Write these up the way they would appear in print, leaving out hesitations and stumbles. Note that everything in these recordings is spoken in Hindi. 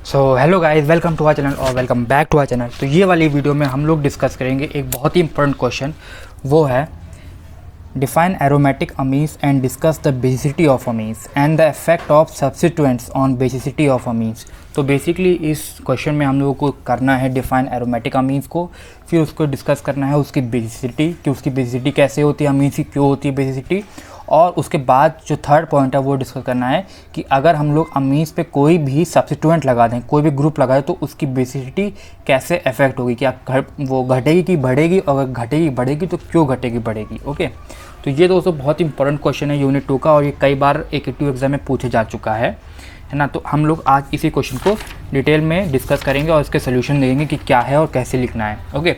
So hello guys, welcome to our channel और welcome back to our channel. तो ये वाली वीडियो में हम लोग डिस्कस करेंगे एक बहुत ही इंपॉर्टेंट क्वेश्चन, वो है define aromatic amines and discuss the basicity of amines and the effect of substituents on basicity of amines. तो बेसिकली इस क्वेश्चन में हम लोगों को करना है डिफाइन एरोमेटिक अमीन्स को, फिर उसको डिस्कस करना है उसकी बेसिसिटी कि उसकी बेसिसिटी कैसे होती है, अमीन्स की क्यों होती है बेसिसिटी, और उसके बाद जो थर्ड पॉइंट है वो डिस्कस करना है कि अगर हम लोग अमीन्स पे कोई भी सब्स्टिट्यूएंट लगा दें, कोई भी ग्रुप लगाए, तो उसकी बेसिसिटी कैसे अफेक्ट होगी, क्या वो घटेगी कि बढ़ेगी, और अगर घटेगी बढ़ेगी तो क्यों घटेगी बढ़ेगी। ओके, तो ये दोस्तों बहुत इंपॉर्टेंट क्वेश्चन है यूनिट 2 का, और ये कई बार AKTU एग्जाम में पूछे जा चुका है ना। तो हम लोग आज इसी क्वेश्चन को डिटेल में डिस्कस करेंगे और इसके सोल्यूशन देंगे कि क्या है और कैसे लिखना है। ओके,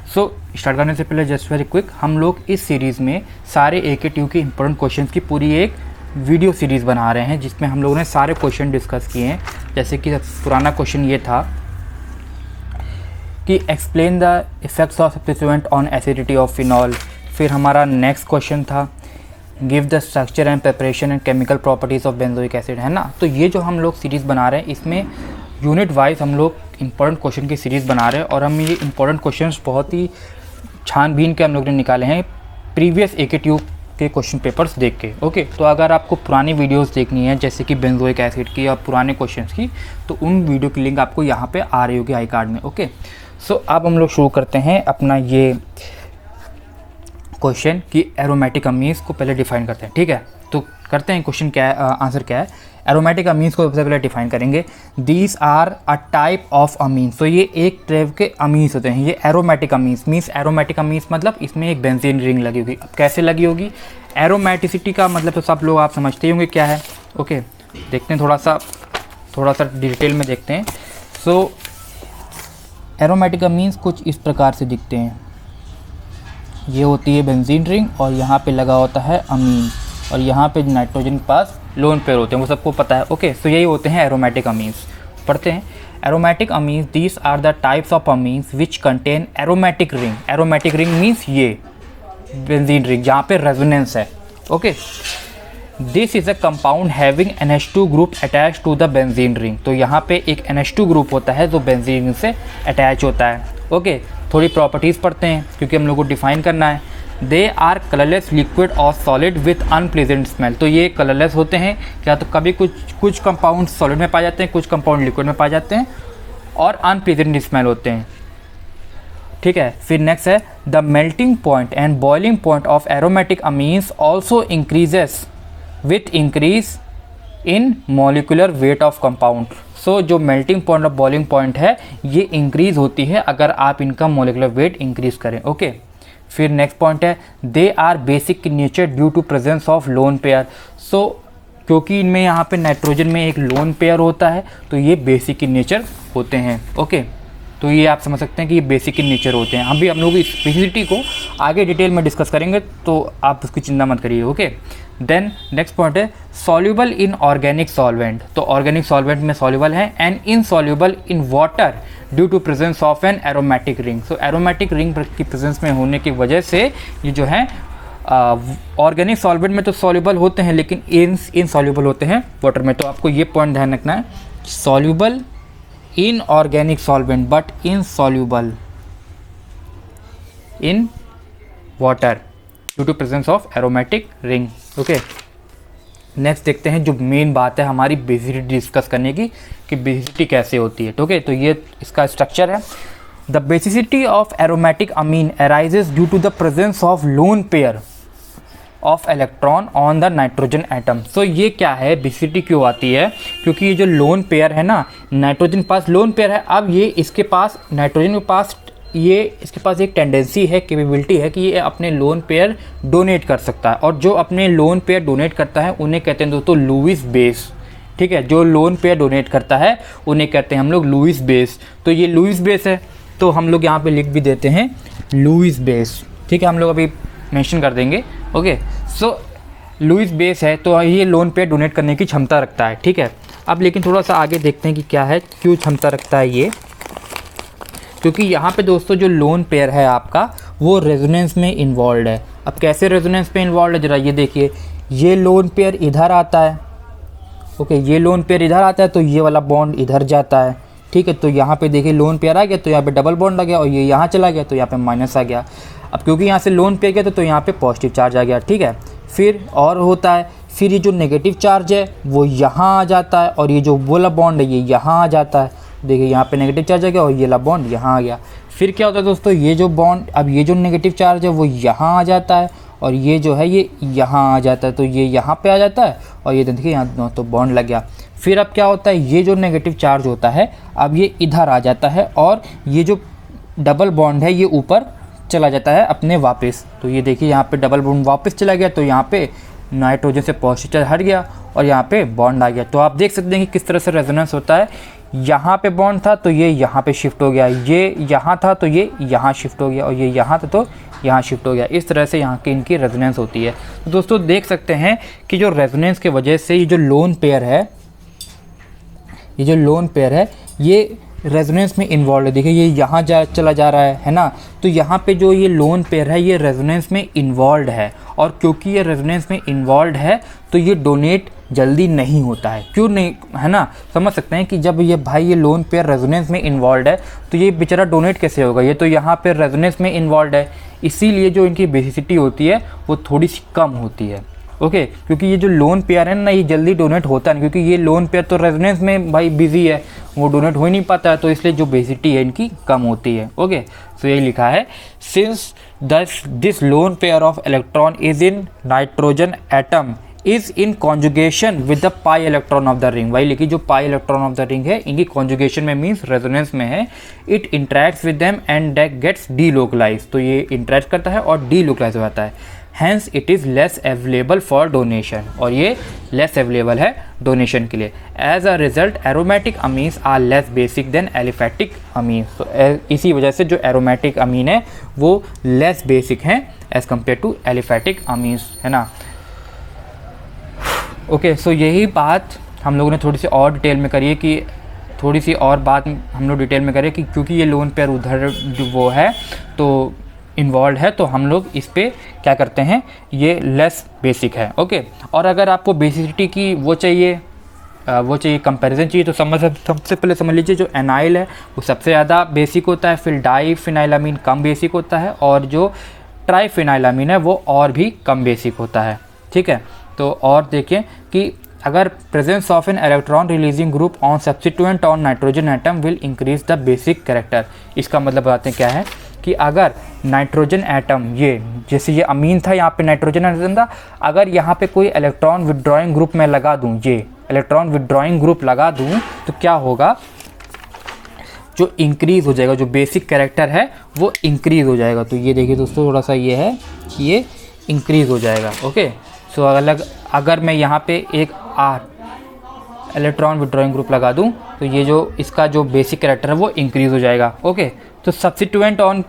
सो स्टार्ट करने से पहले जस्ट वेरी क्विक, हम लोग इस सीरीज़ में सारे AKTU के इंपॉर्टेंट क्वेश्चंस की पूरी एक वीडियो सीरीज़ बना रहे हैं, जिसमें हम लोगों ने सारे क्वेश्चन डिस्कस किए हैं। जैसे कि पुराना क्वेश्चन ये था कि explain the effects of substituent on acidity of phenol. फिर हमारा नेक्स्ट क्वेश्चन था give the structure and preparation and chemical properties of benzoic acid, है ना। तो ये जो हम लोग सीरीज़ बना रहे हैं, इसमें यूनिट वाइज हम लोग इंपॉर्टेंट क्वेश्चन की सीरीज़ बना रहे हैं, और हम ये इंपॉर्टेंट क्वेश्चंस बहुत ही छानबीन के हम लोग ने निकाले हैं प्रीवियस AKTU के क्वेश्चन पेपर्स देख के। ओके, तो अगर आपको पुरानी वीडियोस देखनी है जैसे कि बेंजोइक एसिड की या पुराने क्वेश्चंस की, तो उन वीडियो की लिंक आपको यहाँ पे आ रही होगी आई कार्ड में। ओके, सो अब हम लोग शुरू करते हैं अपना ये क्वेश्चन कि एरोमेटिक अमीन्स को पहले डिफाइन करते हैं। ठीक है, तो करते हैं क्वेश्चन क्या है, आंसर क्या है। एरोमेटिक अमीन्स को सबसे पहले डिफाइन करेंगे। These are a type of amines, तो ये एक टाइप के अमीन्स होते हैं। ये aromatic amines means, aromatic amines मतलब इसमें एक बेंजीन रिंग लगी होगी। अब कैसे लगी होगी, एरोमेटिसिटी का मतलब तो सब लोग आप समझते होंगे क्या है। ओके, देखते हैं थोड़ा सा डिटेल में देखते हैं। सो एरोमेटिक अमीन्स कुछ इस प्रकार से दिखते हैं। ये होती है बेंजीन रिंग, और यहाँ पे लगा होता है अमीन, और यहाँ पे नाइट्रोजन के पास लोन पेयर होते हैं, वो सबको पता है। ओके, सो यही होते हैं एरोमेटिक अमीन्स। पढ़ते हैं aromatic amines, these are the types of amines which contain aromatic ring. Aromatic ring means ये बेंजीन रिंग जहाँ पे रेजोनेंस है। Okay, this is a compound having NH2 group attach to the benzene ring. तो यहाँ पे एक NH2 ग्रुप होता है जो बेंजीन रिंग से अटैच होता है। ओके, थोड़ी प्रॉपर्टीज़ पढ़ते हैं क्योंकि हम लोग को डिफाइन करना है। दे आर कलरलेस लिक्विड और सॉलिड विथ अनप्लेजेंट स्मेल। तो ये कलरलेस होते हैं, क्या तो कभी कुछ कंपाउंड सॉलिड में पाए जाते हैं, कुछ कंपाउंड लिक्विड में पाए जाते हैं, और अनप्लेजेंट स्मेल होते हैं। ठीक है, फिर नेक्स्ट है the melting point and boiling point of aromatic amines also increases with increase in molecular weight of compound. So जो मेल्टिंग पॉइंट और बॉइलिंग पॉइंट है ये इंक्रीज होती है अगर आप इनका मॉलिकुलर वेट इंक्रीज करें। ओके, फिर नेक्स्ट पॉइंट है they are basic in nature due to presence of lone pair. So क्योंकि इनमें यहाँ पे नाइट्रोजन में एक लोन पेयर होता है, तो ये बेसिक इन नेचर होते हैं। ओके, तो ये आप समझ सकते हैं कि ये बेसिक इन नेचर होते हैं। हम लोग इस स्पेसिसिटी को आगे डिटेल में डिस्कस करेंगे, तो आप उसकी चिंता मत करिए। ओके, देन नेक्स्ट पॉइंट है सॉल्युबल इन ऑर्गेनिक सॉल्वेंट। तो ऑर्गेनिक सॉल्वेंट में सॉल्युबल है, and insoluble in water due to presence of an aromatic ring. So aromatic ring की प्रेजेंस में होने की वजह से ये जो है ऑर्गेनिक सॉल्वेंट में तो सॉल्युबल होते हैं, लेकिन इनसॉल्युबल होते हैं वाटर में। तो आपको ये पॉइंट ध्यान रखना है, soluble in organic solvent but insoluble in water due to presence of aromatic ring. Okay, next देखते हैं जो मेन बात है हमारी बेसिसिटी डिस्कस करने की कि बेसिसिटी कैसे होती है। ओके, तो ये इसका स्ट्रक्चर है। The basicity of aromatic amine arises due to the presence of lone pair of electron on the nitrogen atom. So ये क्या है, बेसिसिटी क्यों आती है, क्योंकि ये जो लोन पेयर है ना, नाइट्रोजन के पास लोन पेयर है। अब ये इसके पास नाइट्रोजन के पास इसके पास एक टेंडेंसी है, कैपेबिलिटी है कि ये अपने लोन पेयर डोनेट कर सकता है, और जो अपने लोन पेयर डोनेट करता है उन्हें कहते हैं दोस्तों लुईस बेस। ठीक है, जो लोन पेयर डोनेट करता है उन्हें कहते हैं हम लोग लुईस बेस। तो ये लुईस बेस है, तो हम लोग यहाँ पे लिख भी देते हैं लुईस बेस। ठीक है, हम लोग अभी मेंशन कर देंगे। ओके, सो लुईस बेस है तो ये लोन पेयर डोनेट करने की क्षमता रखता है। ठीक है, अब लेकिन थोड़ा सा आगे देखते हैं कि क्या है, क्यों क्षमता रखता है ये। क्योंकि यहाँ पे दोस्तों जो लोन पेयर है आपका वो रेजोनेंस में इन्वॉल्व है। अब कैसे रेजोनेंस में इन्वॉल्व है, जरा ये देखिए, ये लोन पेयर इधर आता है ओके, ये लोन पेयर इधर आता है तो ये वाला बॉन्ड इधर जाता है, ठीक है। तो यहाँ पे देखिए लोन पेयर आ गया तो यहाँ पे डबल बॉन्ड आ गया, और ये यहाँ चला गया तो यहाँ पे माइनस आ गया। अब क्योंकि यहाँ से लोन पेयर गया तो यहाँ पे पॉजिटिव चार्ज आ गया, ठीक है। फिर और होता है, फिर ये जो नेगेटिव चार्ज है वो यहाँ आ जाता है, और ये जो वाला बॉन्ड है ये यहाँ आ जाता है। देखिए यहाँ पे नेगेटिव चार्ज आ गया और ये वाला बॉन्ड यहाँ आ गया। फिर क्या होता है दोस्तों, ये जो बॉन्ड, अब ये जो नेगेटिव चार्ज है वो यहाँ आ जाता है, और ये जो है ये यहाँ आ जाता है, तो ये यहाँ पे आ जाता है, और ये देखिए यहाँ तो बॉन्ड लग गया। फिर अब क्या होता है, ये जो नेगेटिव चार्ज होता है अब ये इधर आ जाता है, और ये जो डबल बॉन्ड है ये ऊपर चला जाता है अपने वापस। तो ये देखिए यहाँ पे डबल बॉन्ड वापस चला गया, तो यहाँ पे नाइट्रोजन से पॉजिटिव हट गया और यहाँ पे बॉन्ड आ गया। तो आप देख सकते हैं कि किस तरह से रेजोनेंस होता है। यहाँ पे बॉन्ड था तो ये यहाँ पे शिफ्ट हो गया, ये यहाँ था तो ये यहाँ शिफ्ट हो गया, और ये यहाँ था तो यहाँ शिफ्ट हो गया। इस तरह से यहाँ की इनकी रेजोनेंस होती है। तो दोस्तों देख सकते हैं कि जो रेजोनेंस के वजह से ये जो लोन पेयर है, ये रेजोनेंस में इन्वॉल्व है। देखिए ये यहाँ चला जा रहा है ना, तो यहाँ पे जो ये लोन पेयर है ये रेजोनेंस में इन्वॉल्व है, और क्योंकि ये रेजोनेंस में इन्वॉल्व है तो ये डोनेट जल्दी नहीं होता है। क्यों नहीं, है ना, समझ सकते हैं कि जब ये भाई ये लोन पेयर रेजोनेंस में इन्वॉल्व है तो ये बेचारा डोनेट कैसे होगा, ये तो यहाँ पे रेजोनेंस में इन्वॉल्व है, इसीलिए जो इनकी बेसिसिटी होती है वो थोड़ी सी कम होती है। ओके, क्योंकि ये जो लोन पेयर है ना ये जल्दी डोनेट होता नहीं, क्योंकि ये लोन पेयर तो रेजोनेंस में भाई बिजी है, वो डोनेट हो ही नहीं पाता है, तो इसलिए जो बेसिसिटी है इनकी कम होती है। ओके, तो ये लिखा है since this lone pair of electron is in nitrogen atom is in conjugation with the pi electron of the ring. वही लिखी, जो pi electron of the ring है इनकी कॉन्जुगेशन में मीन्स रेजोनेंस में है। It interacts with them and that gets delocalise, तो ये इंटरेक्ट करता है और डीलोकलाइज हो जाता है। Hence it is less available for donation, और ये लेस अवेलेबल है डोनेशन के लिए। As a result aromatic amines are less basic than aliphatic amines. तो इसी वजह से जो एरोमेटिक अमीन है वो लेस बेसिक हैं as compare to aliphatic amines, है ना। ओके, सो यही बात हम लोगों ने थोड़ी सी और डिटेल में करी है कि थोड़ी सी और बात हम लोग डिटेल में करें कि क्योंकि ये लोन पेयर उधर जो वो है तो इन्वॉल्व है, तो हम लोग इस पे क्या करते हैं, ये लेस बेसिक है। ओके, और अगर आपको बेसिसिटी की वो चाहिए कंपैरिजन चाहिए, तो सबसे पहले समझ लीजिए जो एनाइल है वो सबसे ज़्यादा बेसिक होता है, फिर डाईफिनाइलामीन कम बेसिक होता है, और जो ट्राईफिनाइलामीन है वो और भी कम बेसिक होता है, ठीक है। तो और देखें कि अगर presence of an electron releasing group on substituent on nitrogen atom will increase the basic character. इसका मतलब बताते हैं क्या है कि अगर नाइट्रोजन एटम, ये जैसे ये अमीन था यहाँ पे नाइट्रोजन एटम था, अगर यहाँ पे कोई इलेक्ट्रॉन विड्रॉइंग ग्रुप में लगा दूँ, ये इलेक्ट्रॉन विड्रॉइंग ग्रुप लगा दूँ, तो क्या होगा, जो इंक्रीज़ हो जाएगा, जो बेसिक कैरेक्टर है वो इंक्रीज़ हो जाएगा। तो ये देखिए दोस्तों थोड़ा सा ये है कि ये इंक्रीज़ हो जाएगा। ओके, सो अगर मैं यहाँ पे एक इलेक्ट्रॉन विड्रॉइंग ग्रुप लगा दूं तो ये जो इसका जो बेसिक कैरेक्टर है वो इंक्रीज़ हो जाएगा। ओके, तो सब्स्टिट्यूएंट ऑन,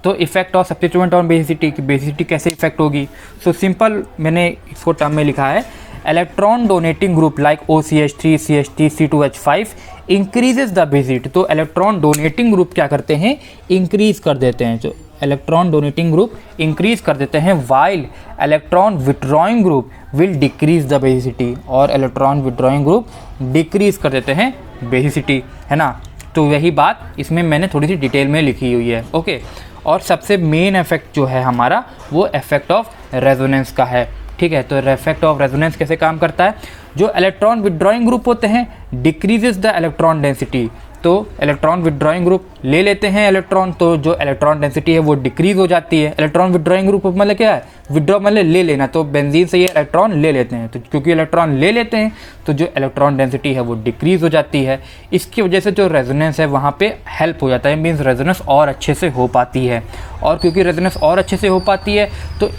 तो effect of substituent on basicity कैसे इफेक्ट होगी। सो सिंपल मैंने इसको टर्म में लिखा है, electron donating group like OCH3 CH3 C2H5 increases the basicity. तो इलेक्ट्रॉन डोनेटिंग ग्रुप क्या करते हैं, इंक्रीज कर देते हैं, जो इलेक्ट्रॉन डोनेटिंग ग्रुप इंक्रीज कर देते हैं, while electron withdrawing group will decrease the basicity, और इलेक्ट्रॉन विड्रॉइंग ग्रुप डिक्रीज कर देते हैं बेसिसिटी, है ना। तो वही बात इसमें मैंने थोड़ी सी डिटेल में लिखी हुई है। ओके, और सबसे मेन इफेक्ट जो है हमारा वो इफेक्ट ऑफ रेजोनेंस का है, ठीक है। तो इफेक्ट ऑफ रेजोनेंस कैसे काम करता है, जो इलेक्ट्रॉन विड्रॉइंग ग्रुप होते हैं डिक्रीजेस द इलेक्ट्रॉन डेंसिटी, तो इलेक्ट्रॉन विड्रॉइंग ग्रुप ले लेते हैं इलेक्ट्रॉन, तो जो इलेक्ट्रॉन डेंसिटी है वो डिक्रीज हो जाती है। इलेक्ट्रॉन विड्रॉइंग ग्रुप मतलब क्या है, विड्रॉ मतलब ले लेना, तो बेंजीन से ये इलेक्ट्रॉन ले लेते हैं, तो क्योंकि इलेक्ट्रॉन ले लेते हैं तो जो इलेक्ट्रॉन डेंसिटी है वो डिक्रीज हो जाती है। इसकी वजह से जो रेजोनेंस है वहाँ पे हेल्प हो जाता है, मीन्स रेजोनेंस और अच्छे से हो पाती है, और क्योंकि रेजोनेंस और अच्छे से हो पाती है तो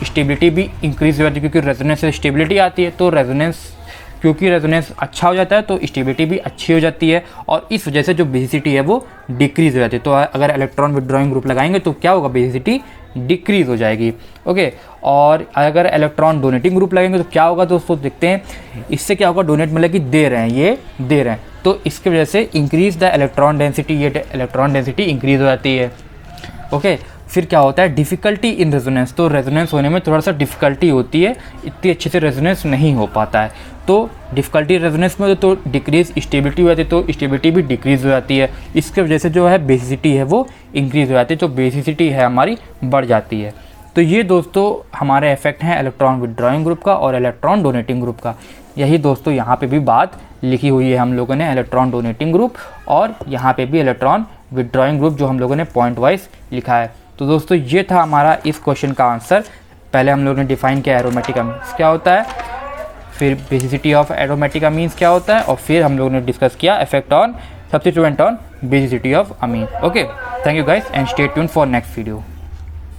स्टेबिलिटी भी इंक्रीज हो जाती है, क्योंकि रेजोनेंस से स्टेबिलिटी आती है, तो क्योंकि रेजोनेंस अच्छा हो जाता है तो स्टेबिलिटी भी अच्छी हो जाती है, और इस वजह से जो बेसिसिटी है वो डिक्रीज हो जाती है। तो अगर इलेक्ट्रॉन विड्रॉइंग ग्रुप लगाएंगे तो क्या होगा, बेसिसिटी डिक्रीज हो जाएगी। ओके, और अगर इलेक्ट्रॉन डोनेटिंग ग्रुप लगेंगे तो क्या होगा दोस्तों, देखते हैं इससे क्या होगा, डोनेट मतलब कि दे रहे हैं, ये दे रहे हैं, तो इसकी वजह से इंक्रीज द इलेक्ट्रॉन डेंसिटी, ये इलेक्ट्रॉन डेंसिटी इंक्रीज हो जाती है। ओके, फिर क्या होता है डिफ़िकल्टी इन रेजोनेंस, तो रेजोनेंस होने में थोड़ा सा डिफ़िकल्टी होती है, इतनी अच्छे से रेजोनेंस नहीं हो पाता है। तो डिफ़िकल्टी रेजोनेंस में तो डिक्रीज़ स्टेबिलिटी हो जाती है, तो स्टेबिलिटी भी डिक्रीज़ हो जाती है। इसके वजह से जो है बेसिसिटी है वो इंक्रीज़ हो जाती है, तो बेसिसिटी है हमारी बढ़ जाती है। तो ये दोस्तों हमारे इफेक्ट हैं इलेक्ट्रॉन विदड्रॉइंग ग्रुप का और इलेक्ट्रॉन डोनेटिंग ग्रुप का। यही दोस्तों यहाँ पे भी बात लिखी हुई है हम लोगों ने, इलेक्ट्रॉन डोनेटिंग ग्रुप और यहाँ पे भी इलेक्ट्रॉन विदड्रॉइंग ग्रुप, जो हम लोगों ने पॉइंट वाइज लिखा है। तो दोस्तों ये था हमारा इस क्वेश्चन का आंसर। पहले हम लोगों ने डिफाइन किया एरोमेटिक अमीन्स क्या होता है, फिर बेसिसिटी ऑफ एरोमेटिक अमीन्स क्या होता है, और फिर हम लोगों ने डिस्कस किया effect on substituent on basicity of amine. Okay, thank you guys and stay tuned for next video.